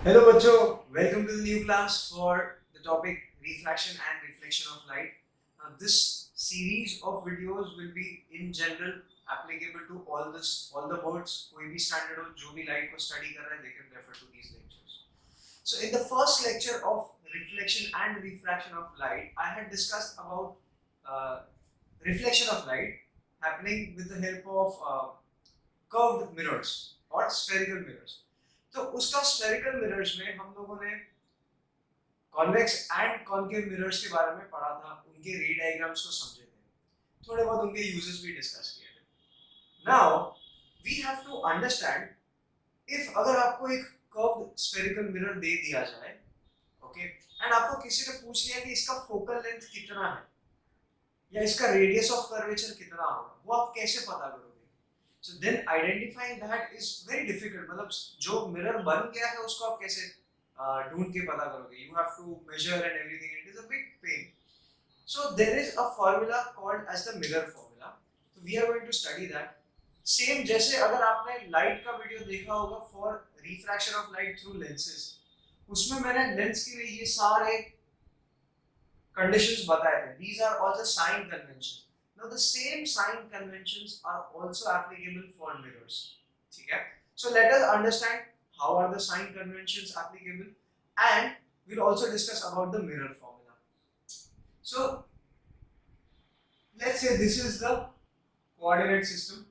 Hello बच्चों, welcome to the new class for the topic refraction and reflection of light. This series of videos will be in general applicable to all the boards. कोई भी standard हो, जो भी light को study कर रहा है, they can refer to these lectures. So in the first lecture of reflection and refraction of light, I had discussed about uh, reflection of light happening with the help of curved mirrors or spherical mirrors. तो उसका spherical mirrors में हम लोगों ने convex and concave mirrors के बारे में पढ़ा था, उनके रे डायग्राम्स को समझे थे, थोड़े बहुत उनके यूजेस भी डिस्कस किए थे. Now we have to understand if अगर आपको एक कर्व्ड स्फेरिकल मिरर दे दिया जाए, ओके, एंड आपको किसी ने पूछ लिया कि इसका फोकल लेंथ कितना है या इसका रेडियस ऑफ कर्वेचर कितना होगा, वो आप कैसे पता करोगे? So then identifying that is very difficult. मतलब जो मिरर बन गया है उसको आप कैसे ढूंढ के पता करोगे? You have to measure and everything. It is a big pain. So there is a formula called as the mirror formula. So we are going to study that. Same जैसे अगर आपने लाइट का वीडियो देखा होगा for refraction of light through lenses, उसमें मैंने lens के लिए ये सारे conditions बताए थे. These are all the sign conventions. Now the same sign conventions are also applicable for mirrors. ठीक है? So let us understand how are the sign conventions applicable, and we'll also discuss about the mirror formula. So let's say this is the coordinate system.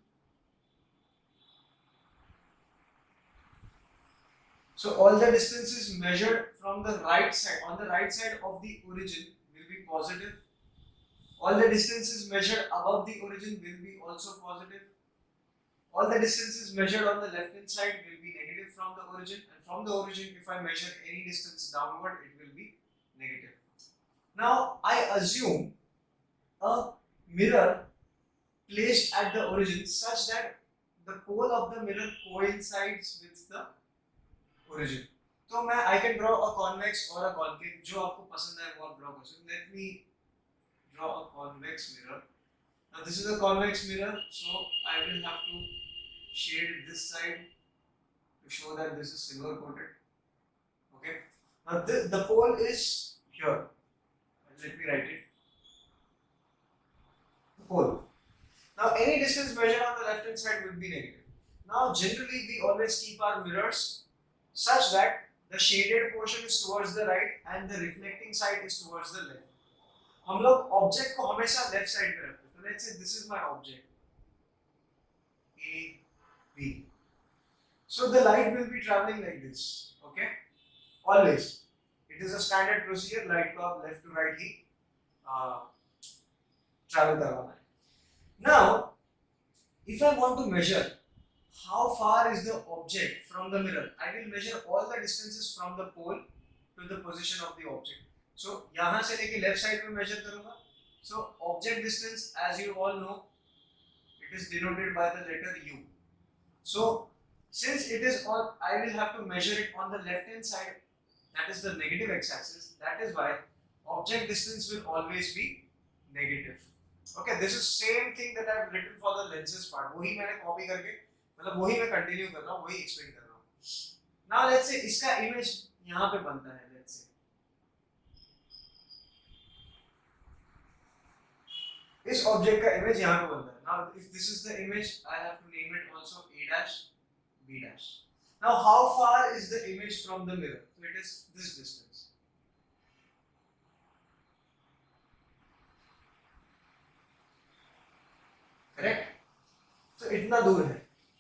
So all the distances measured from the right side, on the right side of the origin will be positive. All the distances measured above the origin will be also positive. All the distances measured on the left hand side will be negative from the origin, and from the origin, if I measure any distance downward, it will be negative. Now I assume a mirror placed at the origin such that the pole of the mirror coincides with the origin. तो मैं I can draw a convex or a concave, जो आपको पसंद है वो आप draw कर सकते. Let me draw a convex mirror. Now this is a convex mirror, so I will have to shade this side to show that this is silver coated. Okay. Now the pole is here. Let me write it. The pole. Now any distance measured on the left hand side will be negative. Now generally we always keep our mirrors such that the shaded portion is towards the right and the reflecting side is towards the left. हम लोग object को हमेशा left side पे रखते हैं. तो let's say this is my object A B. So the light will be traveling like this, okay? Always. It is a standard procedure. Light को आप left to right he travel करवाना है. Now, if I want to measure how far is the object from the mirror, I will measure all the distances from the pole to the position of the object. So यहाँ से लेके left side में major करूंगा. So object distance, as you all know, it is denoted by the letter U. So since it is on, I will have to measure it on the left hand side, that is the negative x-axis. That is why object distance will always be negative. Okay, this is same thing that I have written for the lenses part. वही मैंने copy करके, मतलब वही मैं continue कर रहा हूँ, वही एक्सप्लेन कर रहा हूँ. Now let's say इसका इमेज यहाँ पे बनता है. Let's say इस ऑब्जेक्ट का इमेज यहाँ पे बनता है. Now if this is the image, I have to name it also A dash B dash. Now how far is the image from the mirror? So it is this distance. Correct? तो इतना दूर है.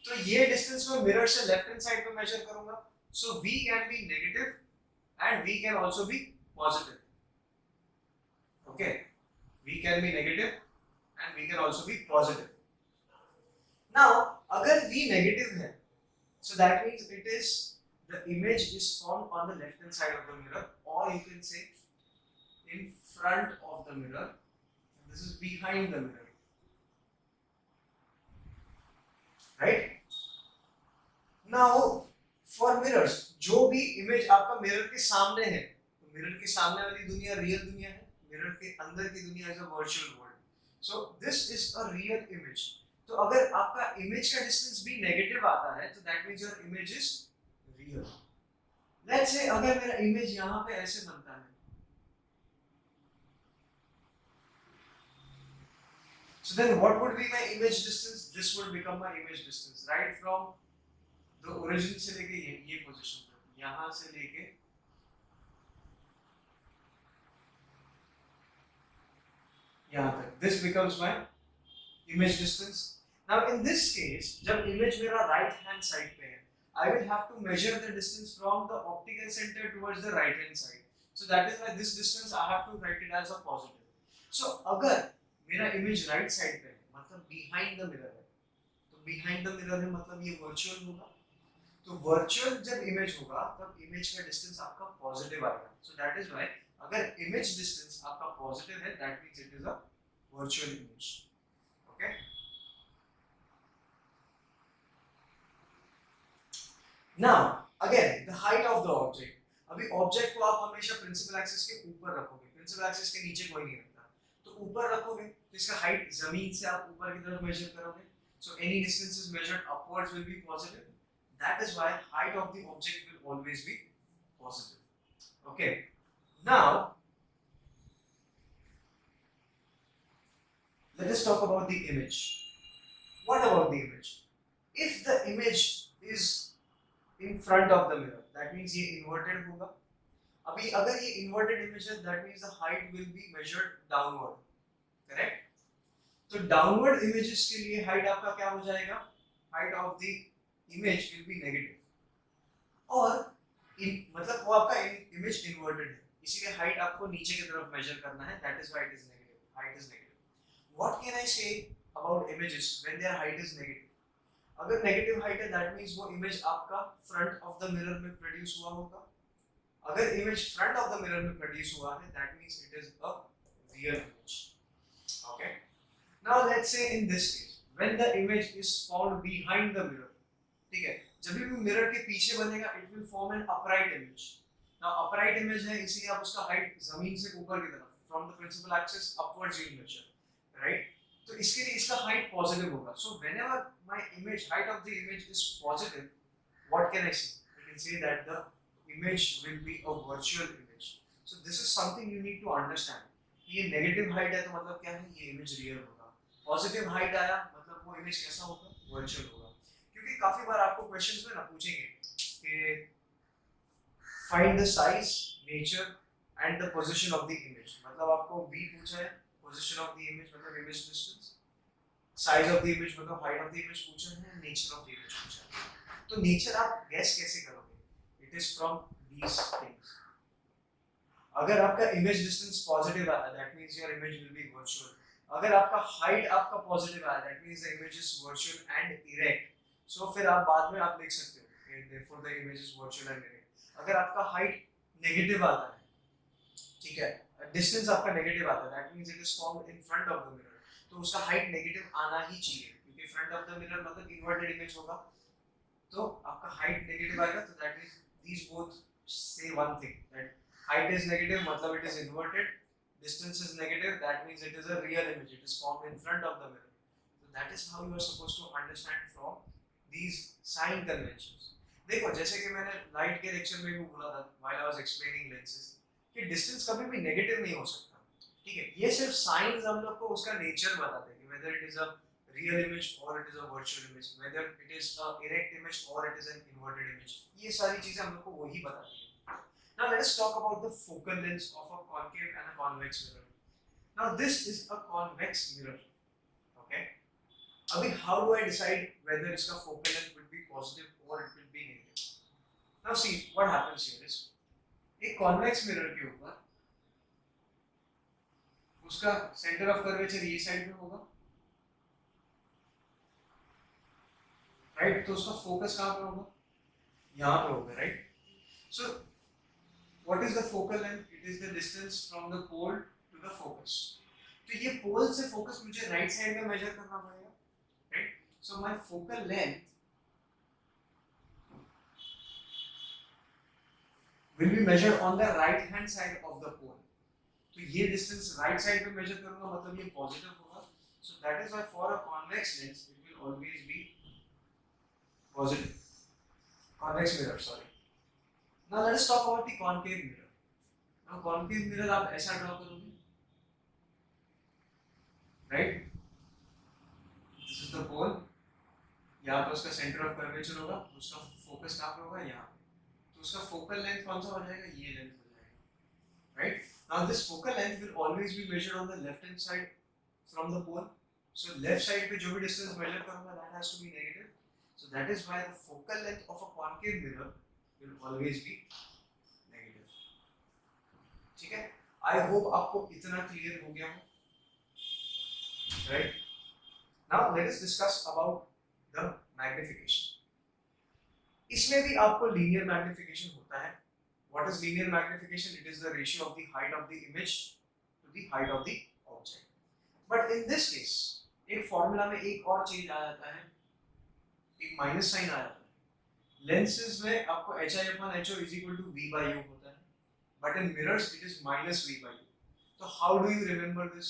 तो ये distance मैं mirror से left hand side पे major करूंगा. So V can be negative and V can also be positive. Okay? V can be negative and V can also be positive. Now अगर V negative है, so that means it is the image is formed on the left hand side of the mirror, or you can say in front of the mirror. This is behind the mirror, right? Now for mirrors, जो भी image आपका mirror के सामने है, तो mirror के सामने वाली दुनिया real दुनिया है, mirror के अंदर की दुनिया is a virtual world. So this is a real image. तो अगर आपका image का distance भी negative आता है, तो that means your image is real. Let's say अगर मेरा इमेज यहाँ पे ऐसे बनता है, so then what would be my image distance? This would become my image distance right from the origin से लेके ये पोजीशन तक, यहाँ से लेके यहाँ तक, this becomes my image distance. Now in this case, जब image मेरा right hand side पे है, I will have to measure the distance from the optical center towards the right hand side. So that is why this distance I have to write it as a positive. So अगर मेरा image right side पे है, मतलब behind the mirror है, तो behind the mirror है मतलब ये virtual होगा. तो virtual जब image होगा तब image का distance आपका positive आएगा. So that is why अगर image distance आपका positive है, that means it is a virtual image. Okay. Now again the height of the object. अभी ऑब्जेक्ट को आप हमेशा प्रिंसिपल एक्सिस के ऊपर रखोगे, प्रिंसिपल एक्सिस के नीचे कोई नहीं रखता, तो ऊपर रखोगे तो इसका हाइट जमीन से आप ऊपर की तरफ मेजर करोगे. So any distance is measured upwards will be positive. That is why height of the object will always be positive. Okay. Now let us talk about the image. What about the image? If the image is in front of the mirror, that means ये inverted होगा. अभी अगर ये inverted image है, that means the height will be measured downward, correct? तो downward images के लिए height आपका क्या हो जाएगा? Height of the image will be negative. और मतलब वो आपका image inverted है, इसीलिए height आपको नीचे की तरफ measure करना है. That is why it is negative. Height is negative. What can I say about images when their height is negative? अगर नेगेटिव हाइट है, दैट मींस वो इमेज आपका फ्रंट ऑफ द मिरर में प्रोड्यूस हुआ होगा. अगर image front of the mirror में produce हुआ है, that means it is a real image. Okay. Now let's say in this case when the image is found behind the mirror, ठीक है, जब भी मिरर के पीछे बनेगा it will form an upright image. Now upright image है, इसलिए आप उसका हाइट जमीन से ऊपर की तरफ from the principal axis upwards you measure, right. तो इसके लिए इसका हाइट पॉजिटिव होगा. So whenever my image height of the image is positive, what can I say? I can say that the image will be a virtual image. So this is something you need to understand. ये negative height है तो मतलब क्या है, ये image real होगा. Positive height आया मतलब वो इमेज कैसा होगा, वर्चुअल होगा. क्योंकि काफी बार आपको क्वेश्चंस में ना पूछेंगे कि find the size, nature and the position of the image. मतलब आपको v पूछा है, position of the image मतलब image distance, size of the image मतलब height of the image पूछा है, nature of the image पूछा है. तो nature आप guess कैसे करोगे? It is from these things. अगर आपका image distance positive आया, that means your image will be virtual. अगर आपका height आपका positive आया, that means the image is virtual and erect. So फिर आप बाद में आप लिख सकते हो, therefore the image is virtual and erect. अगर आपका height negative आता है, ठीक है, डिस्टेंस आपका नेगेटिव आता है, that means it is formed in front of the mirror, तो उसका हाइट नेगेटिव आना ही चाहिए, क्योंकि फ्रंट ऑफ द मिरर मतलब इन्वर्टेड इमेज होगा, तो आपका हाइट नेगेटिव आएगा. तो that means these both say one thing, that height is negative मतलब it is inverted, distance is negative that means it is a real image, it is formed in front of the mirror. So that is how you are supposed to understand from these sign conventions. देखो जैसे कि मैंने light के lecture में भी बोला था while I was explaining lenses कि डिस्टेंस कभी भी नेगेटिव नहीं हो सकता, ठीक है. ये सिर्फ साइंस हम लोग को उसका नेचर बताते हैं कि whether it is a real image or it is a virtual image, whether it is a erect image or it is an inverted image. ये सारी चीजें हम लोग को वही बताती हैं. Now let us talk about the focal length of a concave and a convex mirror. Now this is a convex mirror. Okay. अभी how do I decide whether इसका focal length will be positive or it will be negative? Now see what happens here is एक convex mirror के ऊपर उसका centre of curvature ये side में होगा, right. तो उसका फोकस कहाँ पे होगा, यहाँ पे होगा, right. So what is the focal length? It is the distance from the pole to the focus. तो ये पोल से फोकस मुझे राइट साइड में मेजर करना पड़ेगा, right. So my focal length will be measured on the right hand side of the pole. तो ये distance right side पे measure करूँगा मतलब ये positive होगा. So that is why for a convex lens it will always be positive. Convex mirror, sorry. Now let us talk about the concave mirror. Now concave mirror आप ऐसा draw करोगे, right? This is the pole. यहाँ पे उसका centre of curvature होगा, उसका focus कहाँ पे होगा, यहाँ पे. तो उसका फोकल लेंथ कौन सा हो जाएगा, ये लेंथ हो जाएगा, right? Now this focal length will always be measured on the left hand side from the pole. So left side पे जो भी distance measure करूँगा, that has to be negative. So that is why the focal length of a concave mirror will always be negative. ठीक है? I hope आपको इतना clear हो गया हो, right? Now let us discuss about the magnification. इसमें भी आपको linear magnification होता है. What is linear magnification? It is the ratio of the height of the image to the height of the object. But in this case, एक formula में एक और change आ जाता है, एक माइनस साइन आ जाता है. लेंसेज में आपको HI/HO is equal to V by U होता है, but in mirrors it is minus V by U. तो how do you remember this?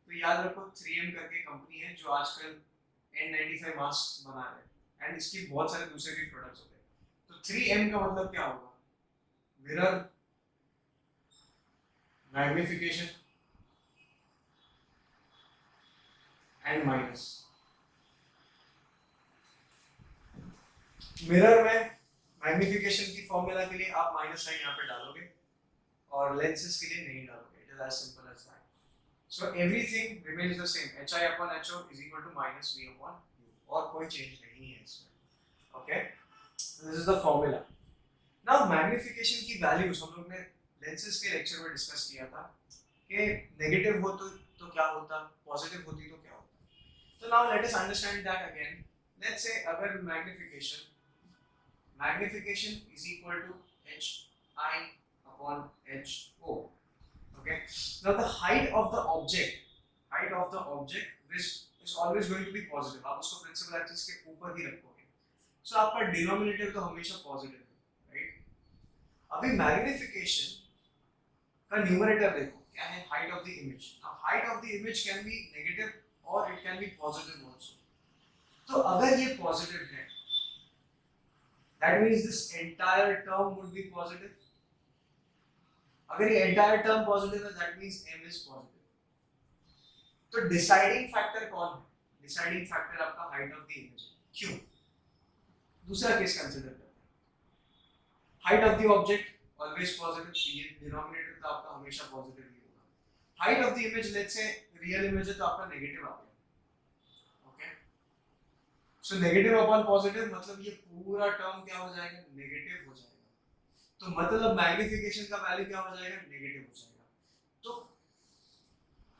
तो याद रखो 3M करके कंपनी है जो आजकल N95 मास्क बना रहे हैं, एंड इसकी बहुत सारे दूसरे भी प्रोडक्ट्स होते हैं. तो 3M का मतलब क्या होगा? Mirror magnification and minus. Mirror में मैग्निफिकेशन की फॉर्मूला के लिए आप माइनस साइन यहाँ पे डालोगे और लेंसेज के लिए नहीं डालोगे. It is as simple as that. So everything remains the same. HI/HO is equal to minus V upon U. और कोई चेंज नहीं है इसमें. Okay? So this is the formula. Now magnification की values हम लोग ने lenses के lecture में discuss किया था कि negative हो तो क्या होता, positive होती तो क्या होता. So now let us understand that again. Let's say अगर magnification is equal to HI/HO. Okay. Now the height of the object is always going to be positive. आप उसको principal axis के ऊपर ही रखोगे. So आपका denominator तो हमेशा positive है, right? अभी magnification का numerator देखो क्या है, height of the image. Now height of the image can be negative or it can be positive also. तो अगर ये positive है, that means this entire term would be positive. अगर ये entire term positive है, that means m is positive. तो deciding factor कौन है? Deciding factor आपका height of the image है. क्यों? दूसरा केस कंसिडर करते हैं. Height of the object always positive. ये denominator तो आपका हमेशा positive ही होगा. Height of the image, let's say real image है तो आपका negative आ गया. Okay? So negative upon positive मतलब ये पूरा term क्या हो जाएगा? Negative हो जाएगा. तो मतलब मैग्निफिकेशन का वैल्यू क्या हो जाएगा? नेगेटिव हो जाएगा. तो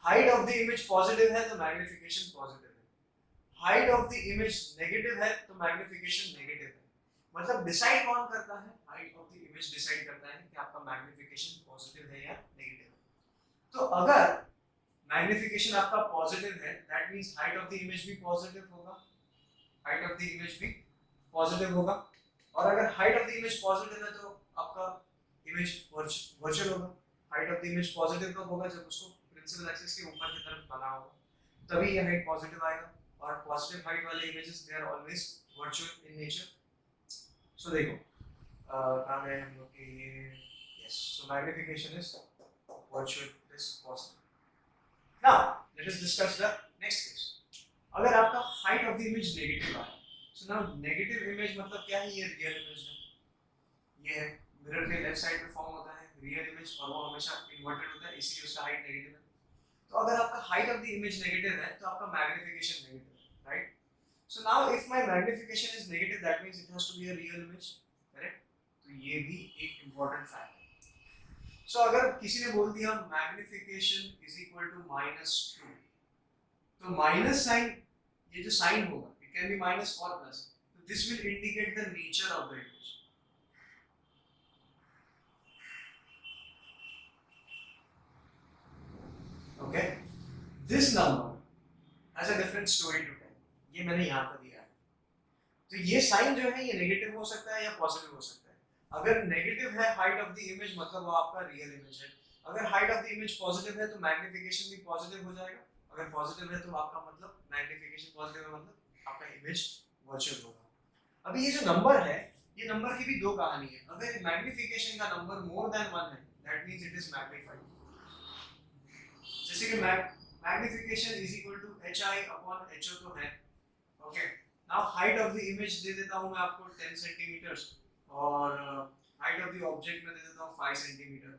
height of the image positive है तो मैग्निफिकेशन पॉजिटिव है. Height of the image negative है तो मैग्निफिकेशन नेगेटिव है. मतलब डिसाइड कौन करता है? Height of the image decide करता है कि आपका मैग्निफिकेशन पॉजिटिव है या नेगेटिव है. तो अगर मैग्निफिकेशन आपका पॉजिटिव है, that means height of the image भी पॉजिटिव होगा. हाइट ऑफ द इमेज भी पॉजिटिव होगा. और अगर height of the image positive है तो आपका इमेज वर्चुअल होगा. Height of the image positive कब होगा? जब उसको प्रिंसिपल एक्सिस के ऊपर की तरफ बना होगा, तभी ये हाइट पॉजिटिव आएगा. और पॉजिटिव हाइट वाले images they are always virtual in nature. So देखो कहां है हम लोग के ये, yes, so magnification is virtual, this positive. Now let us discuss the next case. अगर आपका height of the image negative आया, सो नाउ नेगेटिव इमेज मतलब क्या है? ये रियल इमेज है. ये है मिरर के लेफ्ट साइड पे फॉर्म होता है रियल इमेज और वो हमेशा इन्वर्टेड होता है, इसलिए उसका हाइट नेगेटिव है. तो अगर आपका height of the image negative है तो आपका मैग्निफिकेशन नेगेटिव है, right? So now if my magnification is negative, that means it has to be a real image, correct? तो ये भी एक इंपॉर्टेंट फैक्ट है. सो अगर किसी ने बोल दिया मैग्निफिकेशन इज इक्वल टू -2, तो माइनस साइन, ये जो साइन होगा, इट कैन बी माइनस और प्लस. तो this will indicate the nature of the image. Okay, this number has a different story to tell. ये मैंने यहाँ पर दिया है. तो ये साइन जो है ये नेगेटिव हो सकता है या पॉजिटिव हो सकता है. अगर नेगेटिव है हाइट ऑफ द इमेज मतलब वो आपका रियल इमेज है. अगर height of the image positive है तो मैग्निफिकेशन भी पॉजिटिव हो जाएगा. अगर पॉजिटिव है तो आपका मतलब मैग्निफिकेशन पॉजिटिव है मतलब आपका इमेज वर्चुअल होगा. अभी ये जो नंबर है ये नंबर की भी दो कहानी है. अगर मैग्निफिकेशन का नंबर मोर देन 1 है, that means it is magnified. जैसे कि magnification is equal to hi upon ho तो है. Okay, now height of the image दे देता हूं मैं आपको 10 सेंटीमीटर और हाइट ऑफ द ऑब्जेक्ट में दे देता हूं 5 सेंटीमीटर.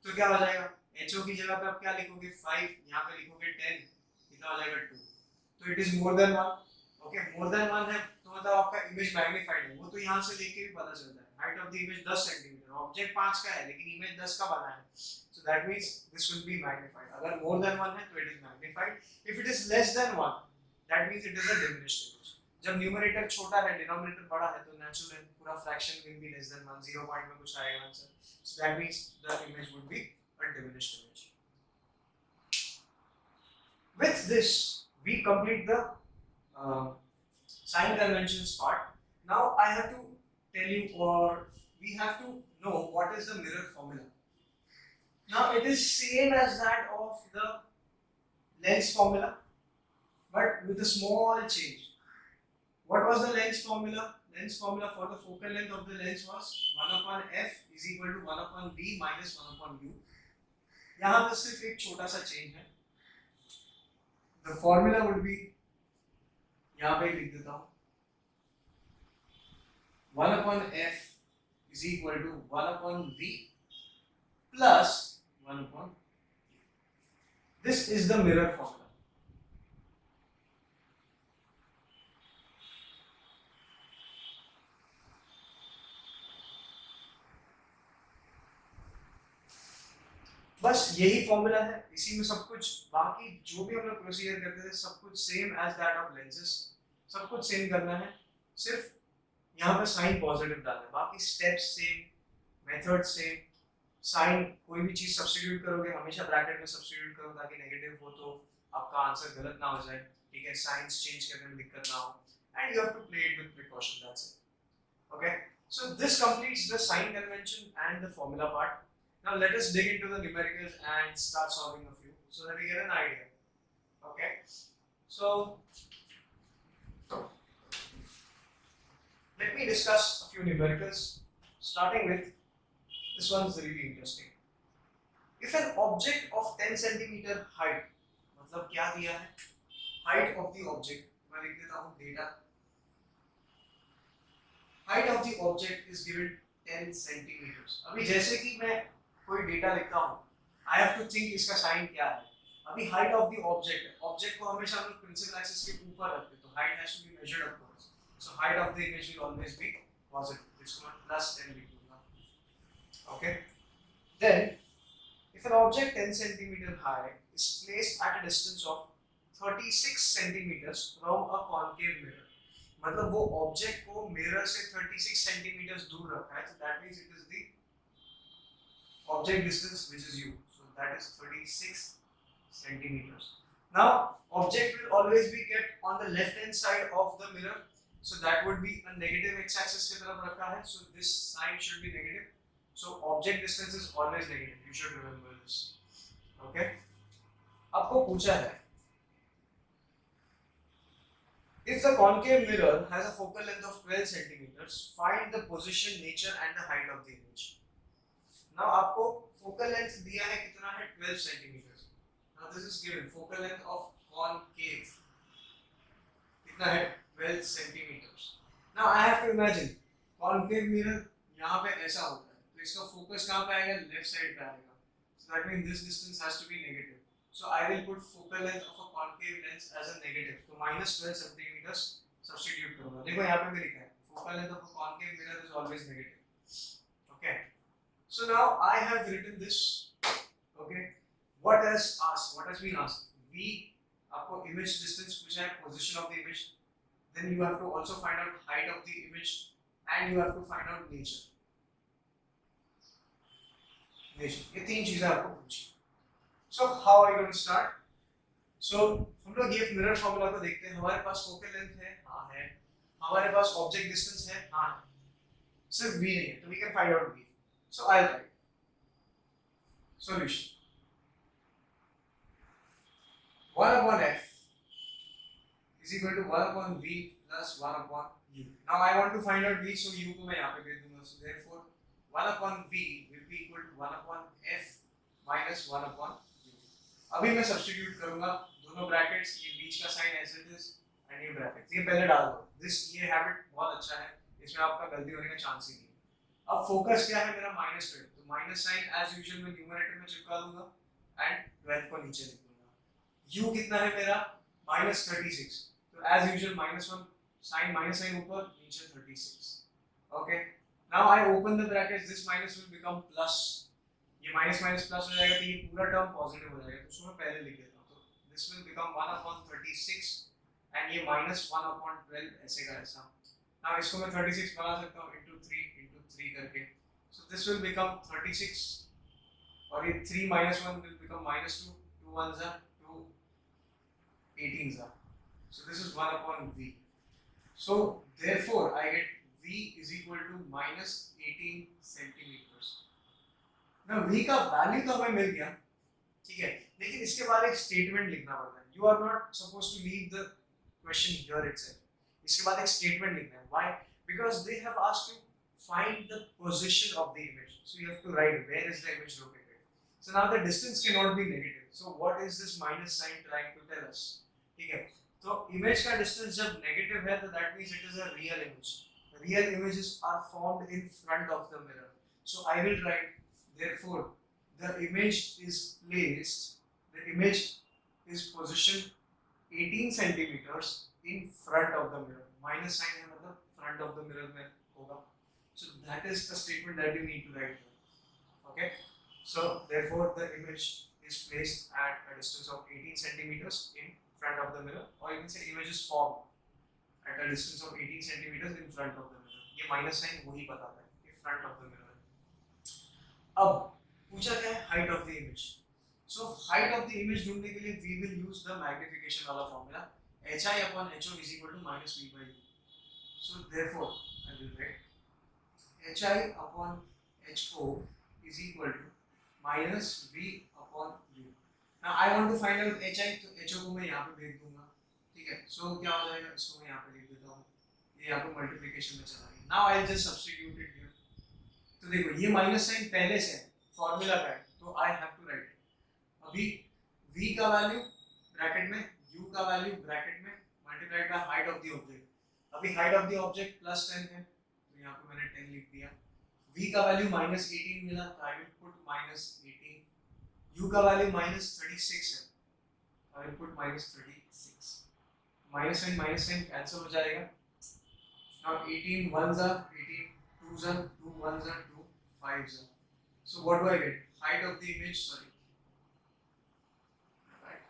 तो क्या हो जाएगा, ho की जगह पे आप क्या लिखोगे 5, यहां पे लिखोगे 10, कितना हो जाएगा 2. तो it is more than 1. Okay, more than 1 है तो मतलब आपका इमेज मैग्नीफाइड है. वो तो यहां से देख के भी पता चलता है. Height of the image 10 centimetre, object 5 का है लेकिन इमेज 10 का बना है. So that means this will be magnified. अगर more than 1 है तो it is magnified. If it is less than 1, that means it is a diminished image. जब न्यूमरेटर छोटा है, डिनोमिनेटर बड़ा है तो नेचुरल पूरा fraction will be less than 1, 0 point में कुछ आएगा answer. So that means the image would be a diminished image. With this, we complete the sign conventions part. Now I have to tell you, or we have to know what is the mirror formula. Now it is same as that of the lens formula, but with a small change. What was the lens formula? Lens formula for the focal length of the lens was 1 upon f is equal to 1 upon v minus 1 upon u. यहाँ पे सिर्फ एक छोटा सा change है. The formula would be, यहाँ पे लिख देता हूँ, 1 upon f is equal to 1 upon v plus 1 upon. This is the mirror formula. बस यही फॉर्मूला है, इसी में सब कुछ. बाकी जो भी हम लोग प्रोसीजर करते थे सब कुछ same as that of lenses. सब कुछ सेम करना है, सिर्फ यहाँ पे साइन पॉजिटिव डालना है. बाकी steps same, method same. Sign कोई भी चीज सब्स्टिट्यूट करोगे हमेशा ब्रैकेट में सब्स्टिट्यूट करो ताकि नेगेटिव हो तो आपका आंसर गलत ना हो जाए. ठीक है, साइंस चेंज करने में दिक्कत ना हो. And you have to play it with precaution, that's it. Okay, so this completes the sign convention and the formula part. Now let us dig into the numericals and start solving a few so that we get an idea. Okay, so let me discuss a few numericals, starting with this one is really interesting. If an object of 10 centimeter height, मतलब क्या दिया है, height of the object, मैं लिख देता हूँ data. Height of the object is given 10 centimeters. अभी जैसे कि मैं कोई डेटा लिखता हूँ, I have to think इसका साइन क्या है. अभी हाइट ऑफ द ऑब्जेक्ट है, ऑब्जेक्ट को हमेशा हम लोग प्रिंसिपल एक्सिस के ऊपर रखते हैं तो height has to be measured upwards. So height of the image will always be positive. इसको मैं प्लस 10 लिख दूंगा. Okay, then if an object 10 centimeter high is placed at a distance of 36 centimeters from a concave mirror, मतलब वो object को mirror से 36 centimetre दूर रखा है, so that means it is the object distance which is u, so that is 36 centimeters. Now object will always be kept on the left hand side of the mirror, so that would be a negative x axis की तरफ रखा है, so this sign should be negative. So object distance is always negative, you should remember this. Okay, आपको पूछा है if the concave mirror has a focal length of 12 centimeters, find the position, nature and the height of the image. Now आपको focal length दिया है कितना है 12 centimetre. Now this is given focal length of concave कितना है 12 centimetre. Now I have to imagine concave mirror यहाँ पे ऐसा होता है तो इसका फोकस कहाँ पे आएगा, लेफ्ट साइड पे आएगा. So that means this distance has to be negative. So I will put focal length of a concave lens as a negative. तो minus 12 सेंटीमीटर सब्स्टिट्यूट करूँगा. देखो यहाँ पे भी लिखा है focal length of a concave mirror is always negative. Okay. So now I have written this. Okay, what has asked? What has been asked? V, आपको image distance पूछा है, position of the image. Then you have to also find out height of the image, and you have to find out nature. Nature. ये तीन चीजें आपको पूछी. So how are you going to start? So हम लोग ये mirror formula को देखते हैं. हमारे पास focal length है, हाँ है. हमारे पास object distance है, हाँ है. सिर्फ V नहीं है, तो we can find out V. So I'll write solution 1 upon f is equal to 1 upon v plus 1 upon u. Now I want to find out v, so u को मैं यहाँ पे भेज दूंगा. So therefore 1 upon v will be equal to 1 upon f minus 1 upon u. अभी मैं substitute करूंगा दोनों ब्रैकेट्स, ये बीच का sign as it is and ये ब्रैकेट्स, ये पहले डाल दो. ये हैबिट बहुत अच्छा है, इसमें आपका गलती होने का चांस ही नहीं है. अब फोकस क्या है मेरा, माइनस 12, तो माइनस साइन एज यूजुअल में न्यूमरेटर में चिपका दूंगा एंड 12 को नीचे लिख दूंगा. u कितना है मेरा, माइनस 36, तो एज यूजुअल माइनस साइन ऊपर, नीचे 36. Okay, now I open the brackets, this minus will become plus, ये माइनस माइनस प्लस हो जाएगा, तो ये पूरा टर्म पॉजिटिव हो जाएगा, तो उसको मैं पहले लिख देता हूं. तो this will become 1 upon 36 and ये माइनस 1 upon 12 ऐसे का ऐसा. नाउ इसको मैं 36 बना सकता हूं into 3 करके, so this will become 36, और ये 3 minus 1 will become minus 2, 2 ones are 2, 18s are, so this is 1 upon v. So therefore I get v is equal to minus 18 centimeters. now v का value तो हमें मिल गया, ठीक है, लेकिन इसके बाद एक स्टेटमेंट लिखना पड़ता है. you are not supposed to leave the question here itself. इसके बाद एक स्टेटमेंट लिखना है. why? because they have asked you find the position of the image, so you have to write where is the image located. So now the distance cannot be negative, so what is this minus sign trying to tell us? ठीक है, तो image का distance जब negative है, तो that means it is a real image. Real images are formed in front of the mirror, so I will write therefore the image is positioned 18 centimeters in front of the mirror. minus sign है मतलब front of the mirror में होगा. So that is the statement that you need to write here. Okay, so therefore the image is placed at a distance of 18 centimeters in front of the mirror, or you can say image is formed at a distance of 18 centimeters in front of the mirror. ये minus sign वही बताता है कि front of the mirror है. अब पूछा क्या है, height of the image. So height of the image ढूंढने के लिए we will use the magnification वाला formula, hi upon ho is equal to minus v by u. So therefore I will write hi upon ho is equal to minus v upon u. Now I want to find out hi, तो ho को मैं यहाँ पे भेज दूंगा, ठीक है. So क्या हो जाएगा, इसको मैं यहाँ पे लिख देता हूँ, ये यहाँ पे मल्टीप्लिकेशन में चला गया. Now I'll just substitute it here. तो देखो ये माइनस साइन पहले से है, फॉर्मूला का है, तो I have to write it. अभी v का वैल्यू ब्रैकेट में, u का वैल्यू ब्रैकेट में, multiplied by height of the object. अभी height of the object plus 10 है, तो यहाँ पे मैंने 10 लिख दिया. v का वैल्यू माइनस 18 मिला, तो I will put minus 18. u का वैल्यू माइनस 36 है, I will put minus 36. Minus sign cancel हो जाएगा. नाउ 18 ones are 18, 2s are 2, 1s are 2, 5s are. So what do I get? Height of the image, right.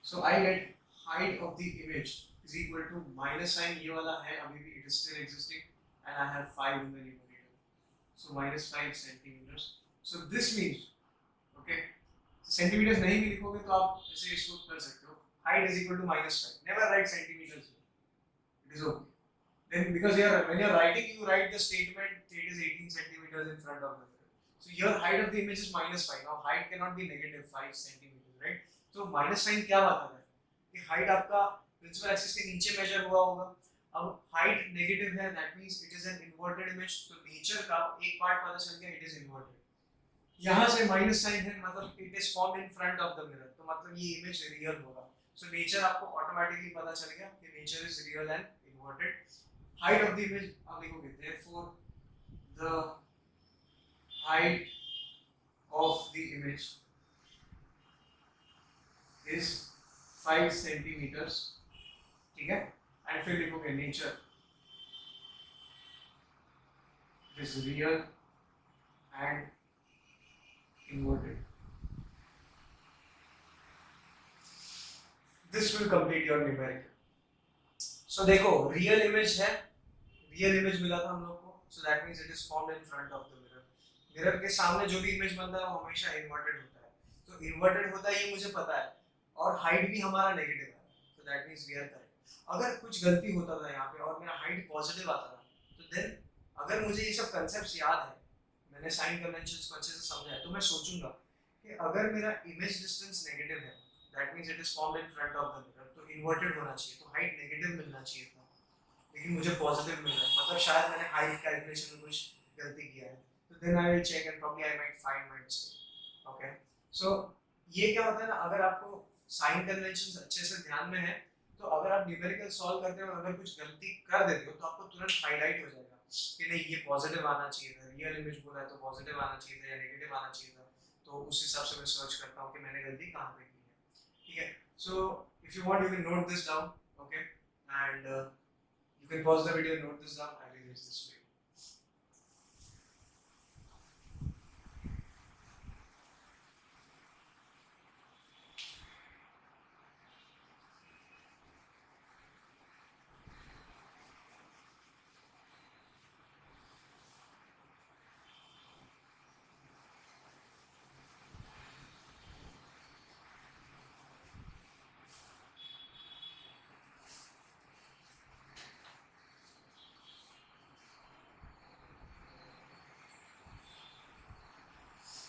So I get height of the image is equal to minus sign ये वाला है अभी भी, it is still existing, and I have 5 in the numerator, so minus 5 centimeters. So this means, okay, centimeters नहीं भी लिखोगे तो आप ऐसे इसको कर सकते हो, height is equal to minus 5. Never write centimeters here, it is okay. Then because when you're writing, you write the statement it is 18 centimeters in front of the mirror. So your height of the image is minus 5. Now height cannot be negative 5 centimeters, right? So minus sign क्या बताता है कि height आपका principal axis के नीचे major हुआ होगा. अब height नेगेटिव है, that means it is an inverted image. तो नेचर का एक पार्ट पता चल गया, it is inverted. यहाँ से माइनस साइन है, मतलब it is formed in front of the mirror, तो मतलब ये इमेज रियल होगा. So नेचर आपको ऑटोमेटिकली पता चल गया कि nature is real and inverted. Height of the image आप लिखोगे, therefore the height of the image is 5 centimeters, ठीक है. एंड फिर लिखोगे nature is real and inverted. This will complete your numerical. So देखो रियल इमेज है, real image मिला था हम लोग को, so that means it is formed in front of the mirror. Mirror के सामने जो भी इमेज बनता है वो हमेशा इन्वर्टेड होता है, तो इन्वर्टेड होता है ये मुझे पता है, और हाइट भी हमारा नेगेटिव है, so that means we are correct. अगर कुछ गलती होता था यहाँ पे और मेरा हाइट पॉजिटिव आता था, तो देन अगर मुझे ये सब कंसेप्ट्स याद है, मैंने साइन कन्वेंशंस को अच्छे से समझा है, तो मैं सोचूंगा कि अगर मेरा इमेज डिस्टेंस नेगेटिव है, that means it is formed in front of the mirror, तो इन्वर्टेड होना चाहिए, तो हाइट नेगेटिव मिलना चाहिए था. लेकिन मुझे पॉजिटिव मिल रहा है, मतलब शायद मैंने हाइट कैलकुलेशन में कुछ गलती किया है, तो then I will check and probably I might find my mistake. Okay, so ये क्या होता है ना, अगर आपको साइन कन्वेंशंस अच्छे से ध्यान में है तो अगर आप न्यूमेरिकल सॉल्व करते हो अगर कुछ गलती कर देते हो तो आपको तुरंत हाईलाइट हो जाएगा कि नहीं ये पॉजिटिव आना चाहिए था, रियल इमेज बोला है तो पॉजिटिव आना चाहिए था या नेगेटिव आना चाहिए था, तो उस हिसाब से मैं सर्च करता हूँ कि मैंने गलती कहाँ पे की है। ठीक है, so if you want you can note this down, okay, and you can pause the video and note this down. I will use this way.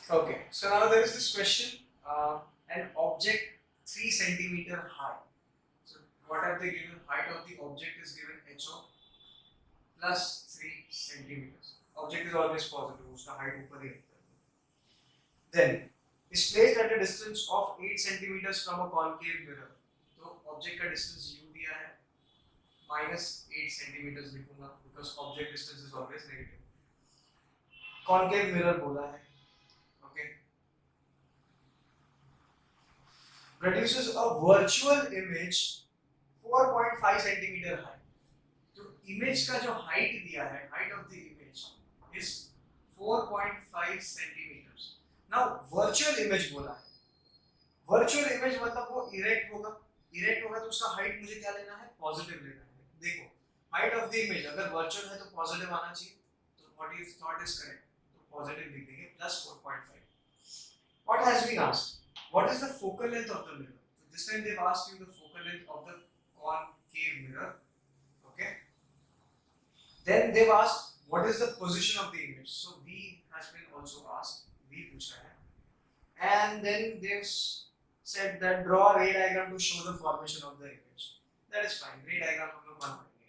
Okay, so now there is this question, an object 3 centimeter high. So what have they given? Height of the object is given HO plus 3 centimeters. Object is always positive, उसका height ऊपर ही रहता है. Then is placed at a distance of 8 centimeters from a concave mirror. तो object का distance u दिया है, minus 8 centimeters लिखूंगा because object distance is always negative. Concave mirror बोला है. Produces a virtual image 4.5 centimeter high. तो image का जो height दिया है, height of the image is 4.5 centimeters. Now virtual image बोला है. Virtual image मतलब वो erect होगा. Erect होगा तो उसका height मुझे क्या लेना है? Positive लेना है. देखो, height of the image अगर virtual है तो positive आना चाहिए. तो what you thought is correct. तो positive लिख देंगे plus 4.5. What has been asked? What is the focal length of the mirror? So this time they've asked you the focal length of the concave mirror. Okay. Then they've asked what is the position of the image. So V has been also asked. V पूछा है. And then they've said that draw a ray diagram to show the formation of the image. That is fine. Ray diagram हम लोग बना लेंगे.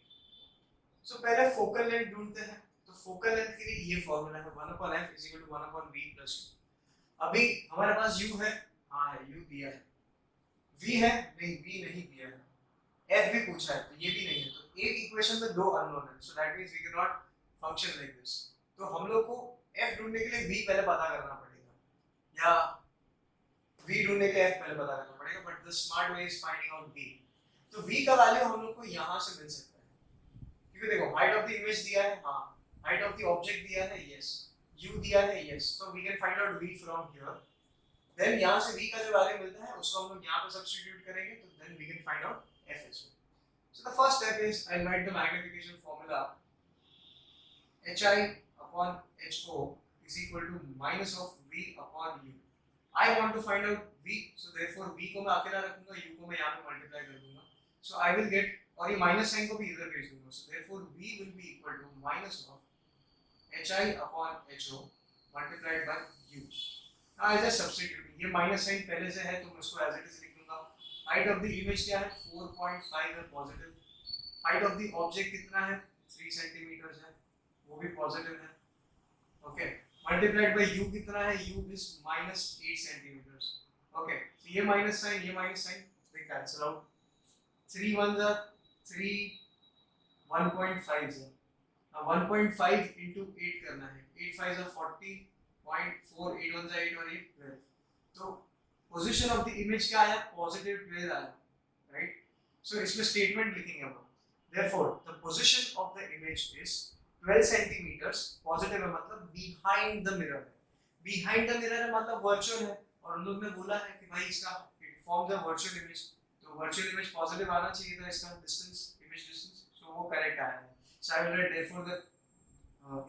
So पहले focal length ढूंढते हैं. तो focal length के लिए ये formula है 1/f is equal to 1/v plus u. अभी हमारे पास u है, हाँ है, u दिया है. v है, नहीं v नहीं दिया है. f भी पूछा है, तो ये भी नहीं है. तो एक इक्वेशन में दो अननोन है, so that means we cannot function like this. तो हम लोग को f ढूंढने के लिए v पहले पता करना पड़ेगा, या v ढूंढने के लिए f पहले पता करना पड़ेगा. But the smart way is finding out v. तो v का वैल्यू हम लोग को यहाँ से मिल सकता है, क्योंकि देखो height of the image दिया है, हाँ, height of the object दिया है, yes, u दिया है, yes, so we can find out v from here. Then यहाँ से v का जो वैल्यू मिलता है उसको हम लोग यहाँ पे सब्स्टिट्यूट करेंगे, तो then we can find out f as well. So the first step is I'll write the magnification formula. Hi upon ho is equal to minus of v upon u. I want to find out v, so therefore v को मैं अकेला रखूंगा, u को मैं यहाँ पे multiply कर दूंगा. So I will get, और ये माइनस साइन को भी इधर भेज दूंगा. So therefore v will be equal to minus of hi upon ho multiplied by u. Now as a substitute, ये माइनस साइन पहले से है तो मैं इसको एज इट इज लिख दूंगा. हाइट ऑफ द इमेज क्या है? 4.5 है, positive. Height of the object कितना है? 3 सेंटीमीटर है, वो भी पॉजिटिव है. ओके, मल्टीप्लाइड बाय u कितना है? u is minus 8 centimetre. Okay, तो ये minus sign they cancel out. 3 1s are 3, 1.5 है. now 1.5 into 8 करना है. 8 5s are 40, 0.4, 8 1s are 8 और 8 12. तो पोजीशन ऑफ द इमेज क्या आया? पॉजिटिव 12 आया, राइट? सो इसमें स्टेटमेंट लिखेंगे हम. Therefore the position of the image is 12 centimetres. Positive है मतलब बिहाइंड द मिरर है. बिहाइंड द मिरर है मतलब वर्चुअल है, और उन लोगों ने बोला है कि भाई इसका it forms a virtual image, तो वर्चुअल इमेज पॉजिटिव आना चाहिए था, इसका डिस्टेंस, इमेज डिस्टेंस, सो वो करेक्ट आया है. So I will write therefore the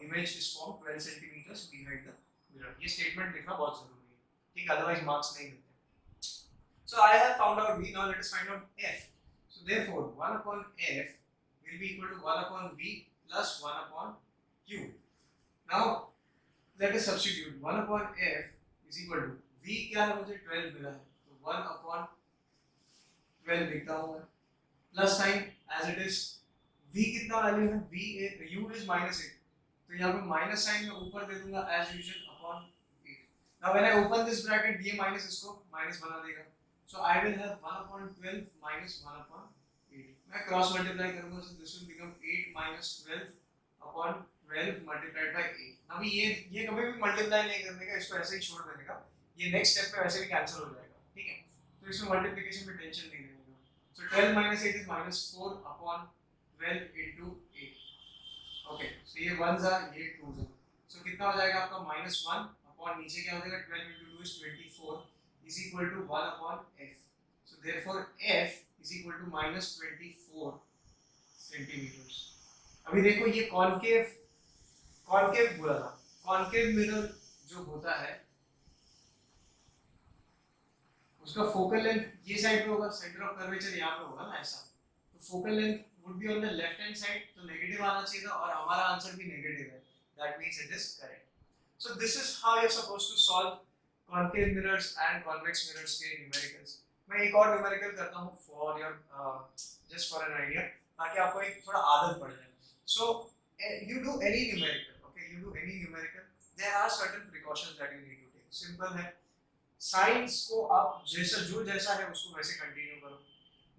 image is formed 12 centimetres behind the mirror. ये स्टेटमेंट लिखना बहुत जरूरी है, ठीक, otherwise marks नहीं मिलते. So I have found out v, now let us find out f. So therefore 1 upon f will be equal to 1 upon v plus 1 upon q. Now let us substitute. 1 upon f is equal to v क्या है? मुझे 12 मिला है, तो 1 upon 12 लिखता हूँ मैं, plus sign as it is. v कितना वैल्यू है, v u इज -8, तो यहाँ पे माइनस साइन में ऊपर दे दूंगा as usual upon 8. Now when I open this bracket, ये माइनस इसको माइनस बना देगा, so I will have 1/12 minus 1/8. मैं क्रॉस मल्टीप्लाई करूंगा, so this will become 8 minus 12 upon 12 multiplied by 8. अभी ये कभी भी मल्टीप्लाई नहीं करने का, इसको ऐसे ही छोड़ देने का, ये नेक्स्ट स्टेप पे वैसे भी कैंसिल हो जाएगा, ठीक है. तो इसमें मल्टीप्लिकेशन में टेंशन नहीं लेने का. So 12 minus 8 is -4 upon 12 into 8. Okay, so ये 1s are, ये 2s are, सो कितना हो जाएगा आपका -1 अपॉन नीचे क्या हो जाएगा 12 into 2 is 24 is equal to 1 upon f. So therefore f is equal to -24 centimeters. अभी देखो ये कॉनकेव बोला था, कॉनकेव मिरर जो होता है उसका फोकल लेंथ ये साइड पे होगा, सेंटर ऑफ कर्वेचर यहाँ पे होगा ना ऐसा, तो focal length would be on the left hand side, तो नेगेटिव आना चाहिए था और हमारा आंसर भी नेगेटिव है, that means it is correct. So this is how you are supposed to solve concave mirrors and convex mirrors के numericals. मैं एक और न्यूमेरिकल करता हूँ for your just for an idea, ताकि आपको एक थोड़ा आदत पड़ जाए. So you do any numerical, okay, you do any numerical, there are certain precautions that you need to take. Simple है, साइंस को आप जैसा है उसको वैसे कंटिन्यू करो.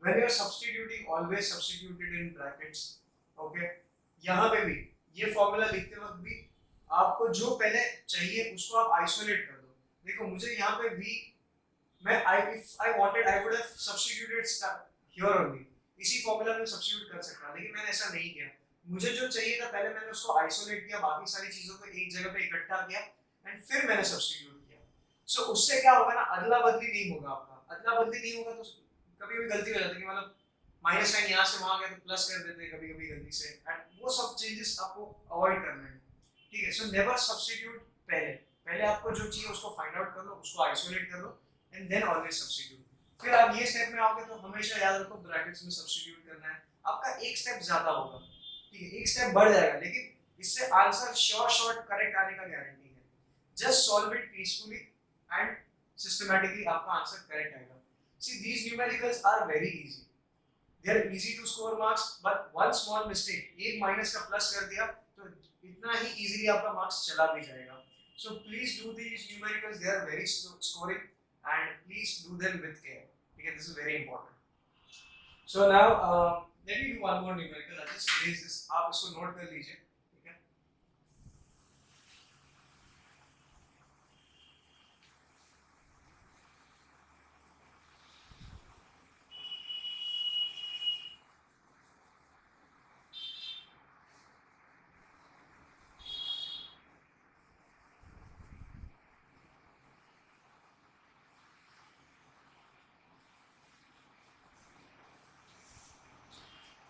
When you are substituting, always substitute it in brackets, okay. यहाँ पे भी ये फॉर्मूला लिखते वक्त भी आपको जो पहले चाहिए उसको आप आइसोलेट कर दो. देखो मुझे यहाँ पे v, मैं if I wanted I would have substituted here only, इसी फॉर्मूला में सब्स्टिट्यूट कर सकता, लेकिन मैंने ऐसा नहीं किया. मुझे जो चाहिए था पहले मैंने उसको आइसोलेट किया, बाकी सारी चीजों को एक जगह पे इकट्ठा किया एंड फिर मैंने सब्स्टिट्यूट किया. सो उससे क्या होगा ना, अदला बदली नहीं होगा आपका. अदला बदली नहीं होगा तो कभी भी गलती हो जाती है कि मतलब माइनस साइन यहाँ से वहां गया तो प्लस कर देते हैं कभी-कभी गलती से, एंड वो सब चेंजेस आपको अवॉइड करना है, ठीक है. सो नेवर सब्स्टिट्यूट पहले आपको जो चाहिए उसको फाइंड आउट कर लो, उसको आइसोलेट कर लो एंड देन ऑलवेज सब्स्टिट्यूट. फिर आप ये स्टेप में आओगे तो हमेशा याद रखो ब्रैकेट्स में सब्स्टिट्यूट करना है. आपका एक स्टेप ज्यादा होगा, ठीक है, एक स्टेप बढ़ जाएगा, लेकिन इससे आंसर शॉर्ट करेक्ट आने का गारंटी है. Just solve it peacefully and systematically, आपका आंसर करेक्ट आएगा. See these numericals are very easy, they are easy to score marks, but one small mistake, एक माइनस का प्लस कर दिया तो इतना ही इजीली आपका मार्क्स चला भी जाएगा. So please do these numericals, they are very scoring and please do them with care, ठीक है. This is very important. So now let me do one more numerical. I'll just erase this. आप इसको note कर लीजिए, ठीक है.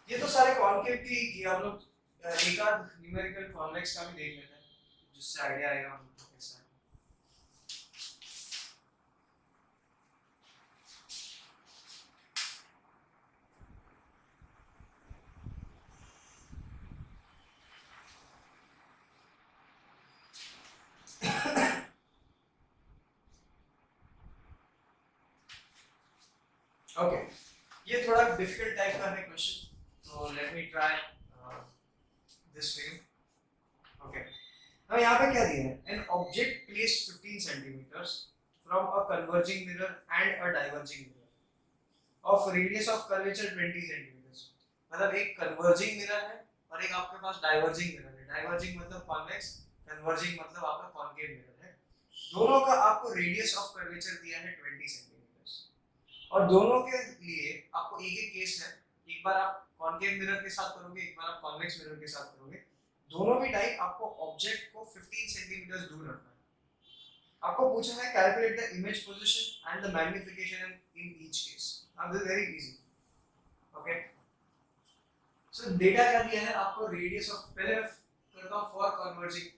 ये तो सारे कॉनकेव की किए हम लोग, एक आध न्यूमेरिकल कॉन्वेक्स का भी देख लेते हैं जिससे आइडिया आएगा हमको कैसा है. ओके, ये थोड़ा डिफिकल्ट टाइप का है question, so let me try this way. Okay, now यहाँ पे क्या दिया है, an object placed 15 centimeters from a converging mirror and a diverging mirror of radius of curvature 20 centimeters. मतलब एक converging mirror है और एक आपके पास diverging mirror है. diverging मतलब convex, converging मतलब आपका concave mirror है. दोनों का आपको radius of curvature दिया है 20 centimeters और दोनों के लिए आपको एक एक केस है. एक बार आप कॉनकेव मिरर के साथ करोगे, एक बार आप कॉन्वेक्स मिरर के साथ करोगे. दोनों भी टाइम आपको ऑब्जेक्ट को 15 सेंटीमीटर दूर रखना है. आपको पूछा है calculate the image position and the magnification in each case. Now this is very easy. Okay, so data क्या दिया है आपको, रेडियस ऑफ, पहले मैं करता हूं फॉर कन्वर्जिंग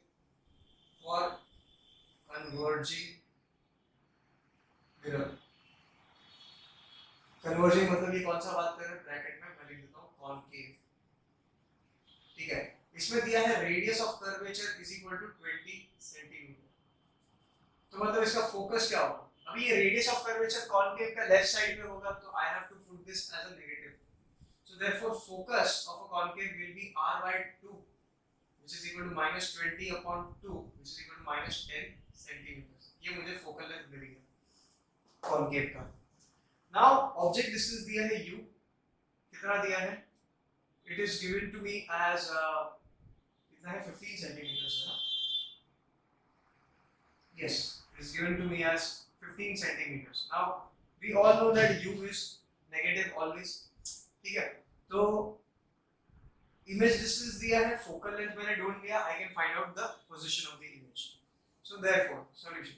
मिरर. कन्वर्जिंग मतलब ये कौन सा बात कर रहे हैं, ब्रैकेट में मैं लिख देता हूं कॉनकेव, ठीक है. इसमें दिया है radius of curvature is equal to 20 centimetre. तो मतलब इसका फोकस क्या होगा, अभी ये रेडियस ऑफ कर्वेचर कॉनकेव का लेफ्ट साइड में होगा तो I have to put this as a negative. So therefore focus of a concave will be r by 2, which is equal to minus 20 upon 2, which is equal to minus 10 centimeters. ये मुझे focal length मिल गया concave का. Now object distance दिया है u, कितना दिया है? It is given to me as कितना है 15 centimeters है ना? Yes, it is given to me as 15 centimeters. Now we all know that u is negative always. ठीक है, तो image distance दिया है, focal length मैंने ढूंढ लिया, I can find out the position of the image. So therefore solution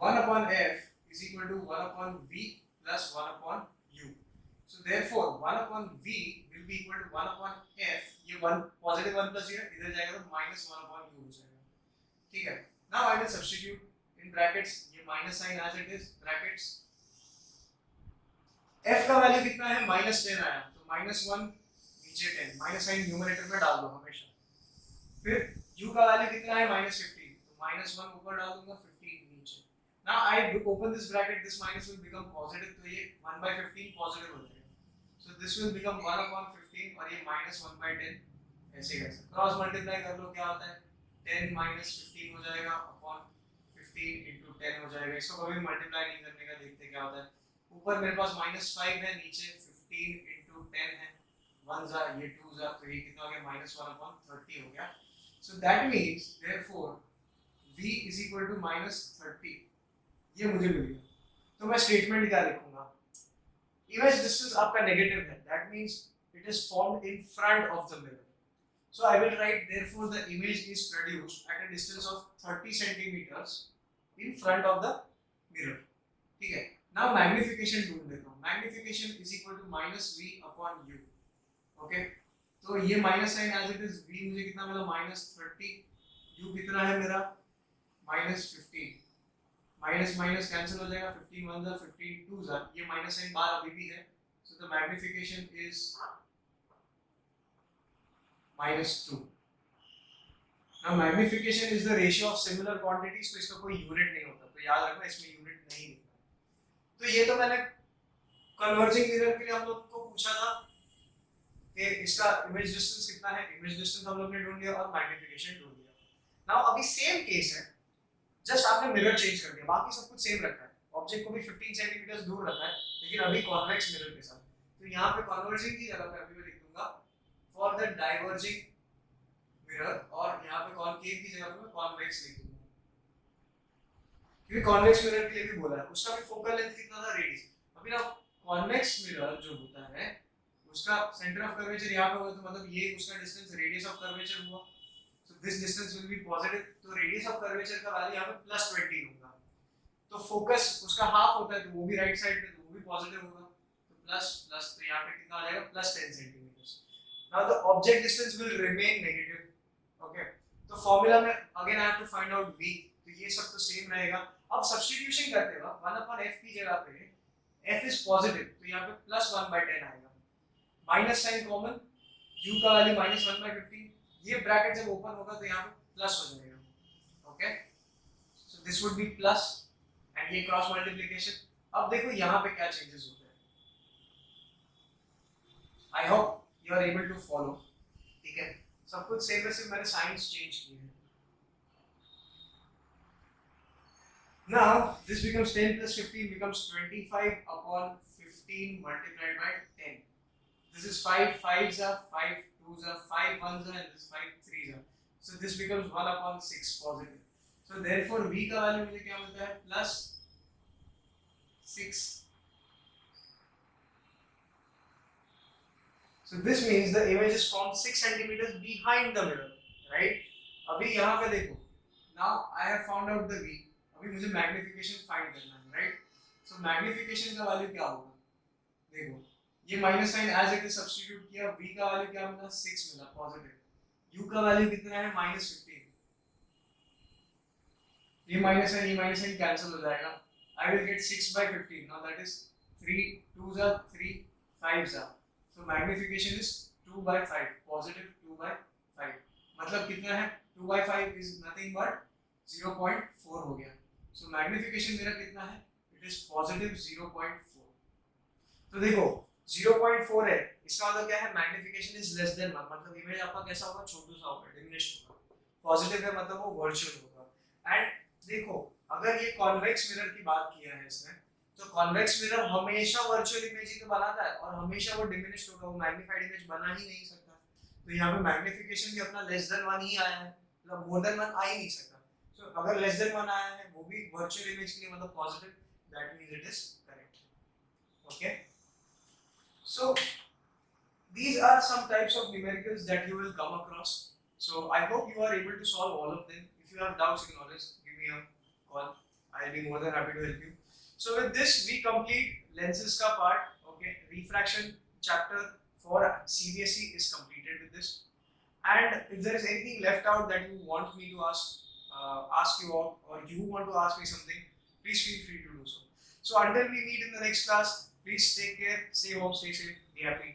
1 upon f is equal to 1 upon v plus 1 upon u. So therefore 1 upon v will be equal to 1 upon f. ये 1 positive 1 plus ये इधर जाएगा तो minus 1 upon u हो जाएगा. ठीक है, now I will substitute in brackets ये minus sign as it is brackets. f का वैल्यू कितना है? minus 10 आया, तो minus 1 नीचे 10, माइनस साइन न्यूमरेटर में डाल दो हमेशा. फिर u का वैल्यू कितना है? -15, तो -1 ऊपर डाल दूंगा, 15 नीचे. Now I open this bracket, this minus will become positive, तो ये 1/15 पॉजिटिव हो जाएगा. सो दिस विल बिकम 1/15 और ये -1/10 ऐसे कैसे क्रॉस मल्टीप्लाई कर लो, क्या होता है 10 - 15 हो जाएगा अपॉन 15 * 10 हो जाएगा. इसको कभी मल्टीप्लाई नहीं करने का, देखते क्या होता है. ऊपर मेरे पास -5 है, नीचे 15 * 10 है, 1 जा ये 2 जा, तो ये कितना हो गया -1/30 हो गया. So that means therefore v is equal to -30. ये मुझे मिल गया. तो मैं स्टेटमेंट क्या लिखूंगा? इमेज डिस्टेंस आपका नेगेटिव है, that means it is formed in front of the mirror. So I will write therefore the image is produced at a distance of 30 centimeters in front of the mirror. ठीक है, now magnification ढूंढ लेता हूँ. Magnification is equal to -v upon u. Okay, तो ये minus sign as it is, v मुझे कितना मिला -30, u कितना है मेरा -15, माइनस माइनस कैंसिल हो जाएगा, 15 1 जा 15 2 जा, ये माइनस साइन बाहर अभी भी है, so the magnification is -2. Now magnification is the ratio of similar quantities, तो इसका कोई यूनिट नहीं होता, तो याद रखना इसमें यूनिट नहीं लिखना. तो ये तो मैंने कन्वर्जिंग मिरर के लिए हम लोग को पूछा था कि इसका इमेज डिस्टेंस कितना है. इमेज डिस्टेंस हम लोग ने ढूंढ लिया और मैग्निफिकेशन ढूंढ लिया. नाउ अभी सेम केस है, जस्ट आपने मिरर चेंज कर दिया, बाकी सब कुछ सेम रखा है. ऑब्जेक्ट को भी 15 सेंटीमीटर दूर रखा है, लेकिन अभी कॉन्वेक्स मिरर के साथ. तो यहाँ पे कन्वर्जिंग की जगह पे अभी मैं लिख दूंगा फॉर द डाइवर्जिंग मिरर, और यहाँ पे कॉनकेव की जगह पे मैं कॉन्वेक्स लिख दूंगा, क्योंकि कॉन्वेक्स मिरर के लिए भी बोला है. उसका भी फोकल लेंथ कितना था? रेडियस. अभी ना कॉन्वेक्स मिरर जो होता है उसका सेंटर ऑफ कर्वेचर यहाँ पे होगा, तो मतलब ये उसका डिस्टेंस रेडियस ऑफ कर्वेचर हुआ. So this distance will be positive, तो रेडियस ऑफ कर्वेचर का वैल्यू यहाँ पे +20 होगा. तो फोकस उसका हाफ होता है, तो वो भी राइट साइड पे, तो वो भी पॉजिटिव होगा, तो प्लस प्लस, तो यहाँ पे कितना आ जाएगा +10 centimetre. Now the object distance will remain negative. Okay, तो फॉर्मूला में again I have to find out v, तो ये सब तो सेम रहेगा. अब सब्स्टिट्यूशन करते वक्त 1/f की जगह पे f इज पॉजिटिव, तो यहाँ पे +1/10 आएगा. माइनस साइन कॉमन, u का वैल्यू -1/15, ये ब्रैकेट जब ओपन होगा तो यहाँ पे प्लस हो जाएगा. Okay, so this would be plus and ये क्रॉस मल्टीप्लिकेशन. अब देखो यहाँ पे क्या चेंजेस होते हैं. I hope you are able to follow. ठीक है, सब कुछ सेम है, सिर्फ मैंने साइंस चेंज किए हैं. Now this becomes 10 plus 15 becomes 25 upon 15 multiplied by 10. This is 5 5s are 5 2s are 5 1s are, and this 5 3s are. So this becomes 1 upon 6 positive. So therefore v का value मुझे क्या मिलता है? plus 6. So this means the image is formed 6 centimeters behind the mirror, right? अभी यहाँ पे देखो. Now I have found out the v. अभी मुझे मैग्निफिकेशन फाइंड करना है, राइट? सो मैग्निफिकेशन का वैल्यू क्या होगा? देखो, ये minus sign as it is substitute किया, v का वैल्यू क्या मिला? 6 मिला पॉजिटिव. u का वैल्यू कितना है? -15. ये माइनस साइन कैंसिल हो जाएगा. I will get 6/15. Now that is 3 2s are 3 5s are. So magnification is 2/5, positive 2/5. मतलब कितना है? 2/5 इज नथिंग बट 0.4 हो गया. सो मैग्निफिकेशन मेरा कितना है? It is positive 0.4. तो देखो 0.4 है, इसका मतलब क्या है, मैग्निफिकेशन इज लेस देन 1, मतलब इमेज आपका कैसा होगा, छोटू सा होगा, डिमिनिश्ड होगा। पॉजिटिव है मतलब वो वर्चुअल होगा। एंड देखो, अगर ये कॉन्वेक्स मिरर की बात किया है इसने, तो कॉन्वेक्स मिरर हमेशा वर्चुअल इमेज ही तो बनाता है और हमेशा वो डिमिनिश्ड होगा, वो मैग्नीफाइड इमेज बना ही नहीं सकता। तो यहाँ पे मैग्निफिकेशन भी अपना लेस देन 1 ही आया है, मतलब मोर देन 1 आ ही नहीं सकता। सो अगर लेस देन 1 आया है वो भी वर्चुअल इमेज के लिए मतलब positive, that means it is correct. Okay, so these are some types of numericals that you will come across. So I hope you are able to solve all of them. If you have doubts, you can always give me a call. I'll be more than happy to help you. So with this, we complete lenses ka part. Okay, refraction chapter for CBSE is completed with this. And if there is anything left out that you want me to ask you out, or you want to ask me something, please feel free to do so. So until we meet in the next class, please take care, stay home, stay safe, be happy.